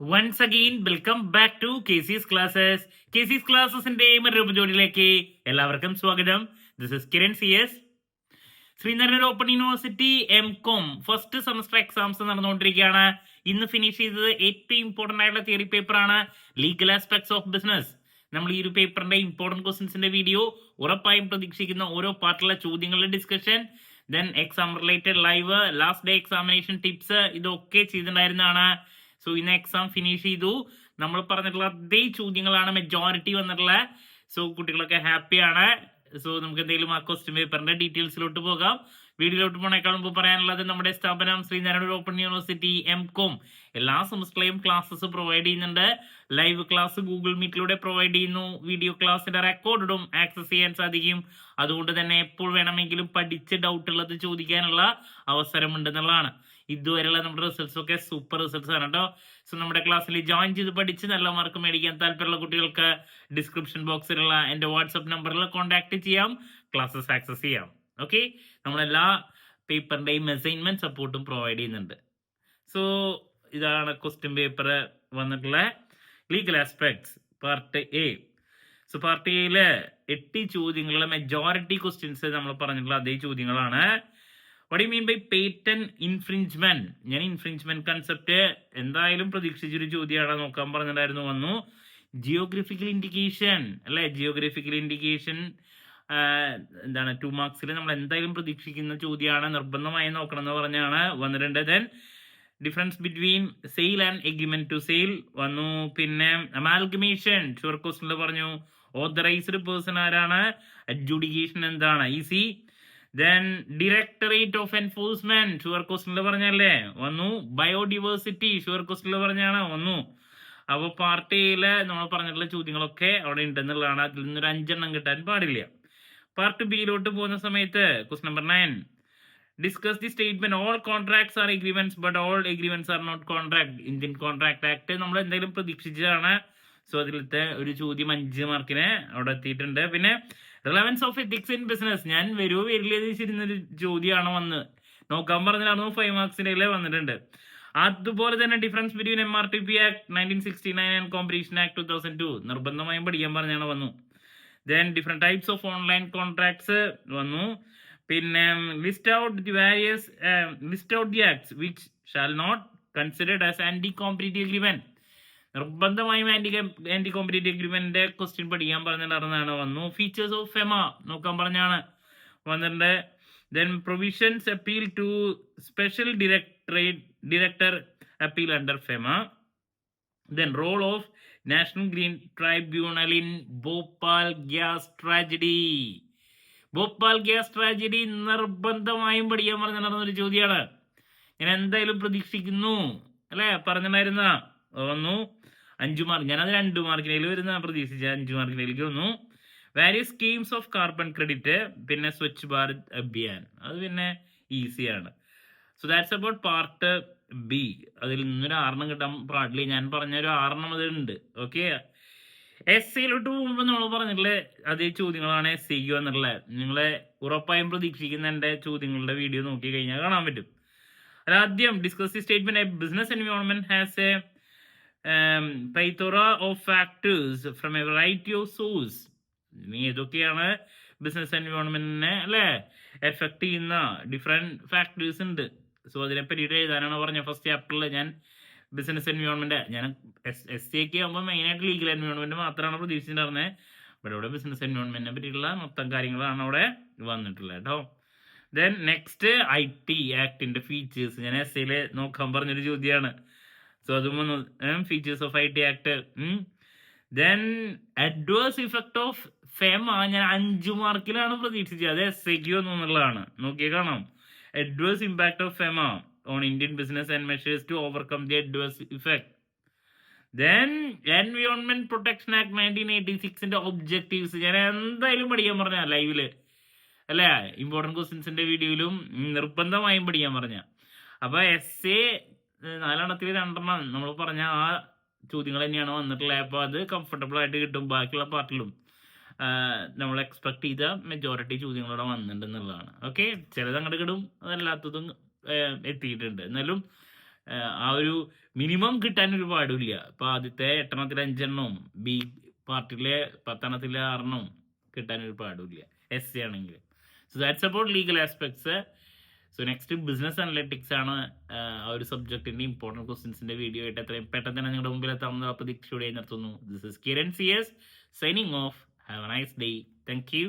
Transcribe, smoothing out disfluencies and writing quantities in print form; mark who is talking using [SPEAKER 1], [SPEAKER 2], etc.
[SPEAKER 1] Once again welcome back to KC's classes. KC's ക്ലാസ്സസിന്റെ മറ്റൊരു ജോഡിയിലേക്ക് എല്ലാവർക്കും സ്വാഗതം. This is Kiran CS. Sreenarayana open university MCOM first semester exams നടന്നുകൊണ്ടിരിക്കുകയാണ്. ഇന്ന് ഫിനിഷ് ചെയ്തത് ഏറ്റവും ഇമ്പോർട്ടന്റ് ആയിട്ടുള്ള തിയറി പേപ്പറാണ് ലീഗൽ ആസ്പെക്ട്സ് ഓഫ് ബിസിനസ്. നമ്മൾ ഈ ഒരു പേപ്പറിന്റെ ഇമ്പോർട്ടന്റ് ക്വസ്റ്റ്യൻസിന്റെ വീഡിയോ, ഉറപ്പായും പ്രതീക്ഷിക്കുന്ന ഓരോ പാർട്ടിലുള്ള ചോദ്യങ്ങളുടെ discussion, then exam related live, last day examination tips, ഇതൊക്കെ ചെയ്തിട്ടുണ്ടായിരുന്നതാണ്. സോ ഇന്ന് എക്സാം ഫിനിഷ് ചെയ്തു. നമ്മൾ പറഞ്ഞിട്ടുള്ള അതേ ചോദ്യങ്ങളാണ് മെജോറിറ്റി വന്നിട്ടുള്ളത്. സോ കുട്ടികളൊക്കെ ഹാപ്പിയാണ്. സോ നമുക്ക് എന്തെങ്കിലും ആ ക്വസ്റ്റ്യൻ പേപ്പറിന്റെ ഡീറ്റെയിൽസിലോട്ട് പോകാം. വീഡിയോയിലോട്ട് പോണേക്കാൾ മുമ്പ് പറയാനുള്ളത്, നമ്മുടെ സ്ഥാപനം ശ്രീനാരായണ ഓപ്പൺ യൂണിവേഴ്സിറ്റി MCOM എല്ലാ സെമസ്റ്ററിലെയും ക്ലാസ്സസ് പ്രൊവൈഡ് ചെയ്യുന്നുണ്ട്. ലൈവ് ക്ലാസ് ഗൂഗിൾ മീറ്റിലൂടെ പ്രൊവൈഡ് ചെയ്യുന്നു. വീഡിയോ ക്ലാസ്സിന്റെ റെക്കോർഡും ആക്സസ് ചെയ്യാൻ സാധിക്കും. അതുകൊണ്ട് തന്നെ എപ്പോൾ വേണമെങ്കിലും പഠിച്ച് ഡൗട്ട് ഉള്ളത് ചോദിക്കാനുള്ള അവസരമുണ്ടെന്നുള്ളതാണ്. ഇതുവരെയുള്ള നമ്മുടെ റിസൾട്ട്സ് ഒക്കെ സൂപ്പർ റിസൾട്ട്സ് ആണ് കേട്ടോ. സോ നമ്മുടെ ക്ലാസ്സിൽ ജോയിൻ ചെയ്ത് പഠിച്ച് നല്ല മാർക്ക് മേടിക്കാൻ താല്പര്യമുള്ള കുട്ടികൾക്ക് ഡിസ്ക്രിപ്ഷൻ ബോക്സിലുള്ള എൻ്റെ വാട്സപ്പ് നമ്പറിൽ കോൺടാക്ട് ചെയ്യാം, ക്ലാസ്സസ് ആക്സസ് ചെയ്യാം. ഓക്കെ, നമ്മളെല്ലാ പേപ്പറിൻ്റെയും അസൈൻമെന്റ് സപ്പോർട്ടും പ്രൊവൈഡ് ചെയ്യുന്നുണ്ട്. സോ ഇതാണ് ക്വസ്റ്റ്യൻ പേപ്പർ വന്നിട്ടുള്ള legal aspects part A. So part എയില് 8 ചോദ്യങ്ങളുടെ മെജോറിറ്റി ക്വസ്റ്റ്യൻസ് നമ്മൾ പറഞ്ഞിട്ടുള്ള അതേ ചോദ്യങ്ങളാണ്. What you mean by patent infringement? ഞാൻ ഇൻഫ്രിഞ്ച്മെന്റ് കൺസെപ്റ്റ് എന്തായാലും പ്രതീക്ഷിച്ചൊരു ചോദ്യമാണ്, നോക്കാൻ പറഞ്ഞിട്ടുണ്ടായിരുന്നു. വന്നു ജിയോഗ്രഫിക്കൽ ഇൻഡിക്കേഷൻ അല്ലെ. ജിയോഗ്രഫിക്കൽ ഇൻഡിക്കേഷൻ എന്താണ് 2 മാർക്സിൽ നമ്മൾ എന്തായാലും പ്രതീക്ഷിക്കുന്ന ചോദ്യമാണ്, നിർബന്ധമായി നോക്കണം എന്ന് പറഞ്ഞാണ് വന്നിട്ടുണ്ട്. Then difference between sale and agreement to sale വന്നു. പിന്നെ അമാൽഗമേഷൻ ഷുവർ ക്വസ്റ്റ്യനിൽ പറഞ്ഞു. ഓതറൈസ്ഡ് പേഴ്സൺ ആരാണ്? അഡ്ജുഡിക്കേഷൻ എന്താണ്? Easy. Then directorate of enforcement sure ക്വസ്റ്റ്യനിൽ പറഞ്ഞല്ലേ വന്നു. ബയോഡിവേഴ്സിറ്റി ഷുവർ ക്വസ്റ്റ്യനിൽ പറഞ്ഞാണ് വന്നു. അപ്പോൾ പാർട്ട് എയില് നമ്മൾ പറഞ്ഞിട്ടുള്ള ചോദ്യങ്ങളൊക്കെ അവിടെ ഉണ്ടെന്നുള്ളതാണ്. അതിൽ നിന്നൊരു 5 എണ്ണം കിട്ടാൻ പാടില്ല. പാർട്ട് ബിയിലോട്ട് പോകുന്ന സമയത്ത് question number 9, discuss the statement all contracts are agreements but all agreements are not contract. Indian contract act നമ്മൾ എന്തെങ്കിലും പ്രതീക്ഷിച്ചതാണ്. സോ അതിലത്തെ ഒരു ചോദ്യം 5 മാർക്കിന് അവിടെ എത്തിയിട്ടുണ്ട്. പിന്നെ relevance of ethics in business, ഞാൻ വരുമോ വരില്ലെന്നൊരു ചോദ്യമാണ് വന്ന് നോക്കാൻ പറഞ്ഞായിരുന്നു. 5 മാർക്സിന്റെ വന്നിട്ടുണ്ട്. അതുപോലെ തന്നെ difference between MRTP act 1969 and competition act 2002 നിർബന്ധമായും പഠിക്കാൻ പറഞ്ഞാണ് വന്നു. Then different types of online contracts വന്നു. പിന്നെ list out the acts which shall not considered as anti competitive agreement. നിർബന്ധമായും ആന്റി കോമ്പറ്റീറ്റീവ് അഗ്രിമെന്റിന്റെ ക്വസ്റ്റ്യൻ പഠിക്കാൻ പറഞ്ഞിട്ടുണ്ടായിരുന്നതാണ് വന്നു. ഫീച്ചേഴ്സ് ഓഫ് FEMA നോക്കാൻ പറഞ്ഞാണ് വന്നിട്ടുണ്ട്. Then provisions appeal to special director appeal under FEMA. Then role of national green tribunal in Bhopal gas tragedy. Bhopal gas tragedy നിർബന്ധമായും പഠിക്കാൻ പറഞ്ഞിട്ടുണ്ടായിരുന്ന ഒരു ചോദ്യമാണ്. ഞാൻ എന്തായാലും പ്രതീക്ഷിക്കുന്നു അല്ലെ, പറഞ്ഞിട്ടുണ്ടായിരുന്ന വന്നു. 5 മാർക്ക്, ഞാനത് 2 മാർക്കിനേൽ വരുന്ന പ്രതീക്ഷിച്ച 5 മാർക്കിനേക്ക് വന്നു. Various schemes of carbon credit, പിന്നെ സ്വച്ഛ് ഭാരത് അഭിയാൻ, അത് പിന്നെ ഈസിയാണ്. So that's about part B. അതിൽ നിന്നൊരു 6 കിട്ടാൻ പാടില്ല. ഞാൻ പറഞ്ഞൊരു 6 അതിലുണ്ട്. ഓക്കെ, SAയിലോട്ട് പോകുമ്പോൾ നമ്മൾ പറഞ്ഞിട്ടുള്ള അതേ ചോദ്യങ്ങളാണ് SAയ്ക്ക് വന്നിട്ടുള്ളത്. നിങ്ങളെ ഉറപ്പായും പ്രതീക്ഷിക്കുന്ന എൻ്റെ ചോദ്യങ്ങളുടെ വീഡിയോ നോക്കി കഴിഞ്ഞാൽ കാണാൻ പറ്റും. ആദ്യം discuss the statement A business environment has A plethora of factors from a variety of source. ഇനി ഏതൊക്കെയാണ് ബിസിനസ് എൻവയോൺമെന്റിനെ അല്ലെ എഫക്ട് ചെയ്യുന്ന ഡിഫറെന്റ് ഫാക്ടേഴ്സ് ഉണ്ട്. സോ അതിനെ പറ്റിയിട്ട് എഴുതാനാണ് പറഞ്ഞത്. ഫസ്റ്റ് ചാപ്റ്ററിൽ ഞാൻ ബിസിനസ് എൻവയോൺമെന്റ്, ഞാൻ SAയ്ക്ക് ആകുമ്പോൾ മെയിനായിട്ട് ലീഗൽ എൻവയോൺമെന്റ് മാത്രമാണ് പ്രതീക്ഷിച്ചിട്ടുണ്ടായിരുന്നത്. ഇവിടെ ഇവിടെ ബിസിനസ് എൻവയോൺമെന്റിനെ പറ്റിയിട്ടുള്ള മൊത്തം കാര്യങ്ങളാണ് അവിടെ വന്നിട്ടുള്ളത് കേട്ടോ. ദെൻ നെക്സ്റ്റ് IT ആക്ടിന്റെ ഫീച്ചേഴ്സ്, ഞാൻ SAയിൽ നോക്കാൻ പറഞ്ഞൊരു ചോദ്യമാണ്. സോ അതും features of IT act. Then adverse effect of FEMA ഞാൻ 5 മാർക്കിലാണ് പ്രതീക്ഷിച്ചത്. അത് SAയ്ക്ക് വന്നു എന്നുള്ളതാണ്. നോക്കിയേ കാണാം. Adverse impact of FEMA on Indian business and measures to overcome the adverse effect. Then environment protection act 1986ന്റെ ഒബ്ജക്റ്റീവ്സ് ഞാൻ എന്തായാലും പഠിക്കാൻ പറഞ്ഞ ലൈവില് അല്ലെ, ഇമ്പോർട്ടൻറ്റ് ക്വസ്റ്റ്യൻസിന്റെ വീഡിയോയിലും നിർബന്ധമായും പഠിക്കാൻ പറഞ്ഞ. അപ്പൊ SA 4 എണ്ണത്തിൽ 2 എണ്ണം നമ്മൾ പറഞ്ഞ ആ ചോദ്യങ്ങൾ തന്നെയാണ് വന്നിട്ടുള്ളത്. അപ്പോൾ അത് കംഫർട്ടബിൾ ആയിട്ട് കിട്ടും. ബാക്കിയുള്ള പാർട്ടിലും നമ്മൾ എക്സ്പെക്ട് ചെയ്ത മെജോറിറ്റി ചോദ്യങ്ങളോടെ വന്നിട്ടുണ്ടെന്നുള്ളതാണ്. ഓക്കെ, ചിലത് അങ്ങോട്ട് കിടും, അതല്ലാത്തതും എത്തിയിട്ടുണ്ട്. എന്നാലും ആ ഒരു മിനിമം കിട്ടാൻ ഒരു പാടില്ല. ഇപ്പൊ ആദ്യത്തെ 8 5 ബി പാർട്ടിലെ 10 6 കിട്ടാൻ ഒരു പാടില്ല SC ആണെങ്കിൽ. So that's about legal aspects. So next business analytics ആണ് ആ ഒരു സബ്ജക്റ്റിന്റെ ഇമ്പോർട്ടൻറ്റ് ക്വസ്റ്റ്യൻസിന്റെ വീഡിയോ ആയിട്ട് എത്രയും പെട്ടെന്ന് തന്നെ നിങ്ങളുടെ മുമ്പിൽ എത്താവുന്ന പ്രതീക്ഷയോടെ നിർത്തുന്നു. This is Kiran CS signing off. Have a nice day. Thank U.